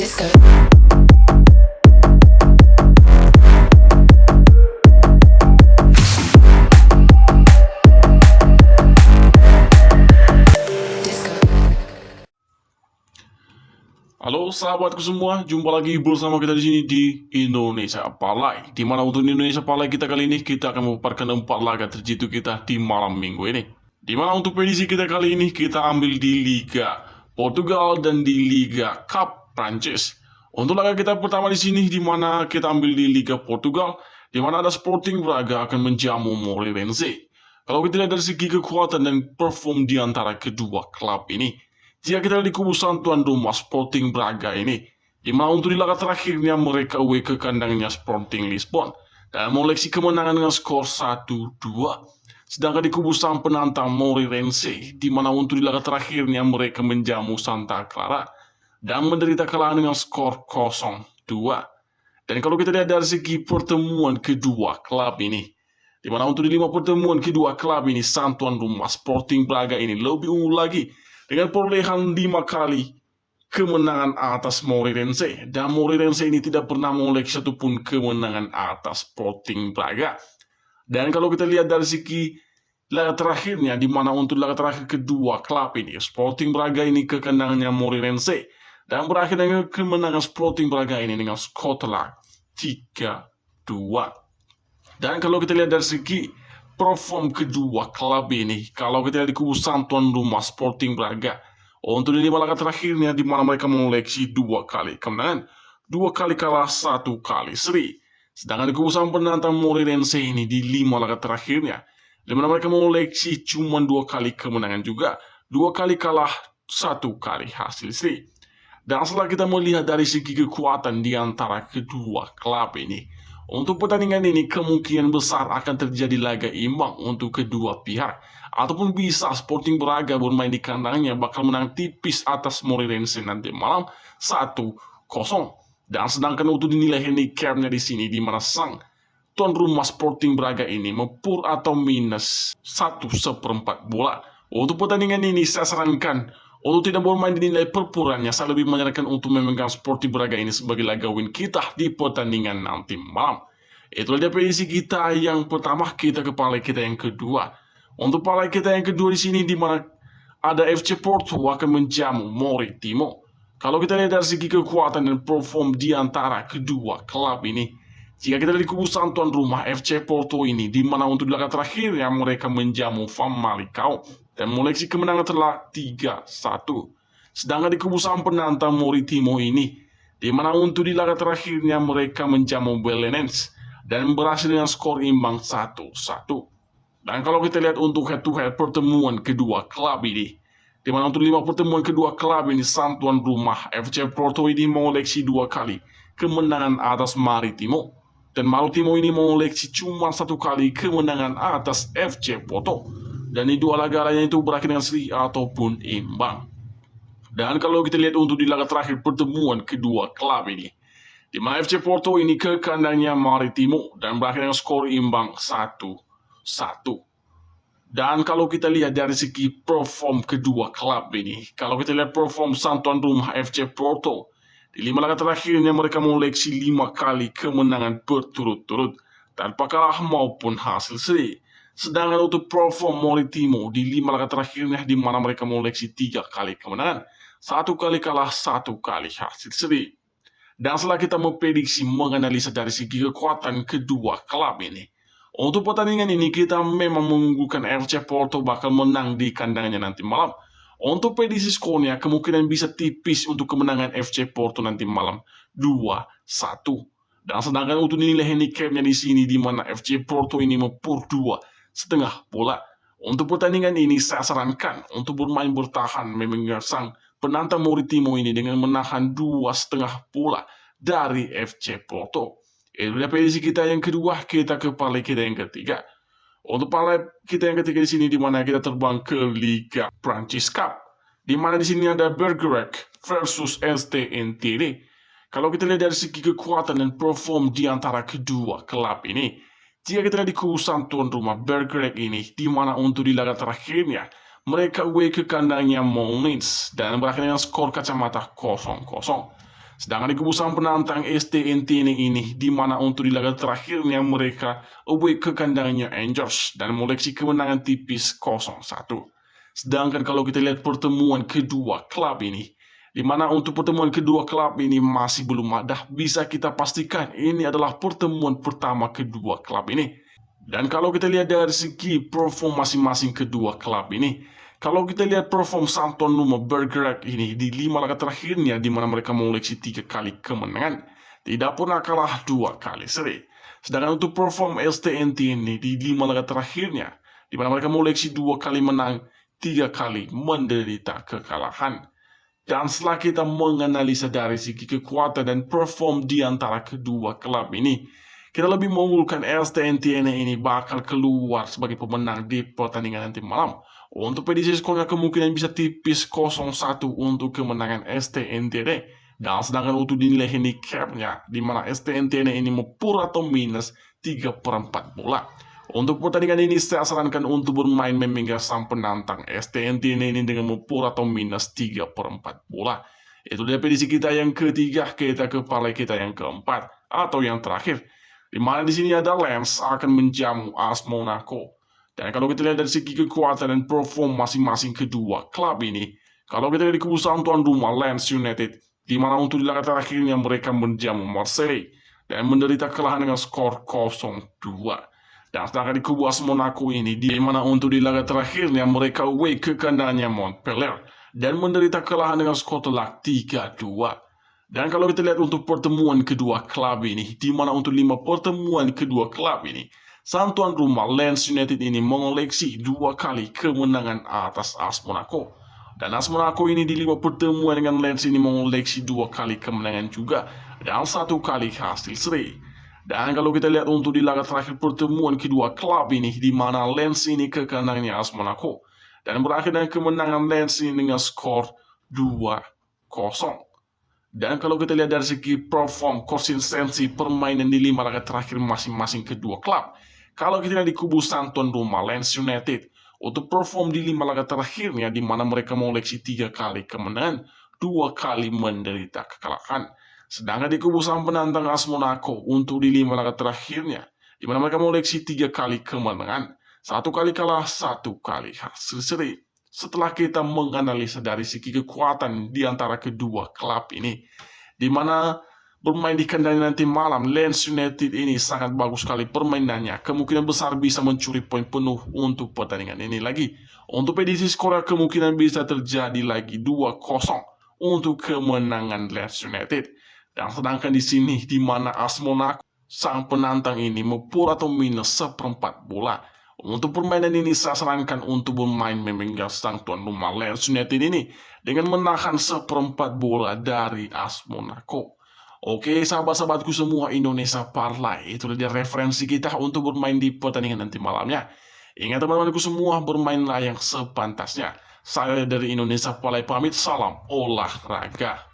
Disco. Disco. Halo sahabatku semua, jumpa lagi bersama kita di sini di Indonesia Palai. Di mana untuk Indonesia Palai kita kali ini kita akan memaparkan 4 laga terjitu kita di malam minggu ini. Di mana untuk prediksi kita kali ini kita ambil di Liga Portugal dan di Liga Cup Prancis. Untuk laga kita pertama di sini di mana kita ambil di Liga Portugal, di mana ada Sporting Braga akan menjamu Moreirense. Kalau kita lihat dari segi kekuatan dan perform di antara kedua klub ini, jika kita lihat di kubusan tuan rumah Sporting Braga ini, di mana untuk di laga terakhirnya mereka away ke kandangnya Sporting Lisbon dan mengoleksi kemenangan dengan skor 1-2. Sedangkan di kubusan penantang Moreirense, di mana untuk di laga terakhirnya mereka menjamu Santa Clara dan menderita kekalahan dengan skor 0-2. Dan kalau kita lihat dari segi pertemuan kedua klub ini, di mana untuk di 5 pertemuan kedua klub ini, sang tuan rumah Sporting Braga ini lebih unggul lagi dengan perolehan 5 kali kemenangan atas Moreirense. Dan Moreirense ini tidak pernah mengoleksi satupun kemenangan atas Sporting Braga. Dan kalau kita lihat dari segi laga terakhirnya, di mana untuk laga terakhir kedua klub ini, Sporting Braga ini ke kandangnya Moreirense dan berakhir dengan kemenangan Sporting Braga ini dengan skor telak 3-2. Dan kalau kita lihat dari segi perform kedua klub ini, kalau kita lihat di kubu sang tuan rumah Sporting Braga, untuk di 5 laga terakhirnya di mana mereka mengoleksi 2 kali kemenangan, 2 kali kalah, 1 kali seri. Sedangkan di kubu sang penantang Moreirense ini di 5 laga terakhirnya, di mana mereka mengoleksi cuma 2 kali kemenangan juga, 2 kali kalah, 1 kali hasil seri. Dan setelah kita melihat dari segi kekuatan di antara kedua klub ini, untuk pertandingan ini kemungkinan besar akan terjadi laga imbang untuk kedua pihak. Ataupun bisa Sporting Braga bermain di kandangnya bakal menang tipis atas Moreirense nanti malam 1-0. Dan sedangkan untuk dinilai handicapnya di sini, di mana sang tuan rumah Sporting Braga ini mempur atau minus 1/4 bola. Untuk pertandingan ini saya sarankan untuk tidak bermain dinilai perpurannya, saya lebih menyarankan untuk memegang Sporting Braga ini sebagai laga win kita di pertandingan nanti malam. Itulah dia prediksi kita yang pertama, kita ke parlay kita yang kedua. Untuk parlay kita yang kedua di sini, di mana ada FC Porto akan menjamu Maritimo. Kalau kita lihat dari segi kekuatan dan perform di antara kedua klub ini, jika kita lihat di kubu sang tuan rumah FC Porto ini, di mana untuk laga terakhir yang mereka menjamu Famalicão dan mengoleksi kemenangan telak 3-1. Sedangkan di kubu sang penantang Maritimo ini, di mana untuk di laga terakhirnya mereka menjamu Belenenses dan berhasil dengan skor imbang 1-1. Dan kalau kita lihat untuk head-to-head pertemuan kedua klub ini, di mana untuk 5 pertemuan kedua klub ini, sang tuan rumah FC Porto ini mengoleksi 2 kali kemenangan atas Maritimo, dan Maritimo ini mengoleksi cuma 1 kali kemenangan atas FC Porto. Dan di 2 laga lainnya itu berakhir dengan seri ataupun imbang. Dan kalau kita lihat untuk di laga terakhir pertemuan kedua klub ini, di mana FC Porto ini ke kandangnya Maritimo dan berakhir dengan skor imbang 1-1. Dan kalau kita lihat dari segi perform kedua klub ini, kalau kita lihat perform sang tuan rumah FC Porto, di 5 laga terakhirnya mereka mengoleksi 5 kali kemenangan berturut-turut tanpa kalah maupun hasil seri. Sedangkan untuk perform Maritimo di 5 laga terakhirnya, di mana mereka mengoleksi 3 kali kemenangan, 1 kali kalah, 1 kali hasil seri. Dan setelah kita memprediksi menganalisa dari segi kekuatan kedua klub ini, untuk pertandingan ini kita memang mengunggulkan FC Porto bakal menang di kandangnya nanti malam. Untuk prediksi skornya kemungkinan bisa tipis untuk kemenangan FC Porto nanti malam 2-1. Dan sedangkan untuk nilai handicapnya di sini, di mana FC Porto ini mempur 2,5 bola. Untuk pertandingan ini saya sarankan untuk bermain bertahan memegang sang penantang Maritimo ini dengan menahan 2,5 bola dari FC Porto. Itu dia prediksi kita yang kedua, kita ke parlay kita yang ketiga. Untuk parlay kita yang ketiga di sini, di mana kita terbang ke Liga Prancis Cup, di mana di sini ada Bergerac versus STNTD. Kalau kita lihat dari segi kekuatan dan perform di antara kedua klub ini, jika kita lihat di kubu sang tuan rumah Bergerac ini, di mana untuk di laga terakhirnya mereka away ke kandangnya Molins dan berakhir dengan skor kacamata 0-0. Sedangkan di kubu sang penantang STNTN ini, di mana untuk di laga terakhirnya mereka away ke kandangnya Angels dan mengoleksi kemenangan tipis 0-1. Sedangkan kalau kita lihat pertemuan kedua klub ini, di mana untuk pertemuan kedua klub ini masih belum ada, bisa kita pastikan ini adalah pertemuan pertama kedua klub ini. Dan kalau kita lihat dari segi perform masing-masing kedua klub ini, kalau kita lihat perform Santon Numa bergerak ini di 5 laga terakhirnya, di mana mereka mengoleksi 3 kali kemenangan, tidak pernah kalah 2 kali seri. Sedangkan untuk perform STNT ini di 5 laga terakhirnya, di mana mereka mengoleksi 2 kali menang, 3 kali menderita kekalahan. Dan setelah kita menganalisa dari segi kekuatan dan perform di antara kedua klub ini, kita lebih mengunggulkan STNTN ini bakal keluar sebagai pemenang di pertandingan nanti malam. Untuk prediksi skornya kemungkinan bisa tipis 0-1 untuk kemenangan STNTN. Dan sedangkan untuk dinilai handicapnya, di mana STNTN ini mepur atau minus 3/4 bola. Untuk pertandingan ini saya sarankan untuk bermain memegang sang penantang STNTN ini dengan mepur atau minus 3/4 bola. Itu dia prediksi kita yang ketiga, kita ke parlay kita yang keempat atau yang terakhir. Di mana di sini ada Lens akan menjamu AS Monaco. Dan kalau kita lihat dari segi kekuatan dan perform masing-masing kedua klub ini, kalau kita lihat di kubu sang tuan rumah Lens United, di mana untuk di laga terakhirnya mereka menjamu Marseille dan menderita kekalahan dengan skor 0-2. Dan sedangkan di kubu AS Monaco ini, di mana untuk di laga terakhirnya mereka away ke kandangnya Montpellier dan menderita kekalahan dengan skor telak 3-2. Dan kalau kita lihat untuk pertemuan kedua klub ini, di mana untuk 5 pertemuan kedua klub ini, sang tuan rumah Lens United ini mengoleksi 2 kali kemenangan atas AS Monaco. Dan AS Monaco ini di 5 pertemuan dengan Lens ini mengoleksi 2 kali kemenangan juga dan 1 kali hasil seri. Dan kalau kita lihat untuk di laga terakhir pertemuan kedua klub ini, di mana Lens ini ke kandangnya AS Monaco dan berakhir dengan kemenangan Lens ini dengan skor 2-0. Dan kalau kita lihat dari segi perform konsistensi permainan di 5 laga terakhir masing-masing kedua klub, kalau kita lihat di kubu sang tuan rumah Lens United, untuk perform di 5 laga terakhirnya, di mana mereka mengoleksi 3 kali kemenangan, 2 kali menderita kekalahan. Sedangkan di kubu sang penantang AS Monaco, untuk di 5 laga terakhirnya, di mana mereka mengoleksi 3 kali kemenangan, 1 kali kalah, 1 kali hasil seri. Setelah kita menganalisa dari segi kekuatan di antara kedua klub ini, di mana bermain di kandang nanti malam, Lens United ini sangat bagus sekali permainannya, kemungkinan besar bisa mencuri poin penuh untuk pertandingan ini lagi. Untuk prediksi skor kemungkinan bisa terjadi lagi 2-0 untuk kemenangan Lens United. Dan sedangkan di sini, di mana AS Monaco sang penantang ini mepur atau minus 1/4 bola. Untuk permainan ini saya sarankan untuk bermain memegang sang tuan rumah Lens United ini dengan menahan 1/4 bola dari AS Monaco. Oke sahabat-sahabatku semua Indonesia Parlay, itu dia referensi kita untuk bermain di pertandingan nanti malamnya. Ingat teman-temanku semua, bermainlah yang sepantasnya. Saya dari Indonesia Parlay pamit, salam olahraga.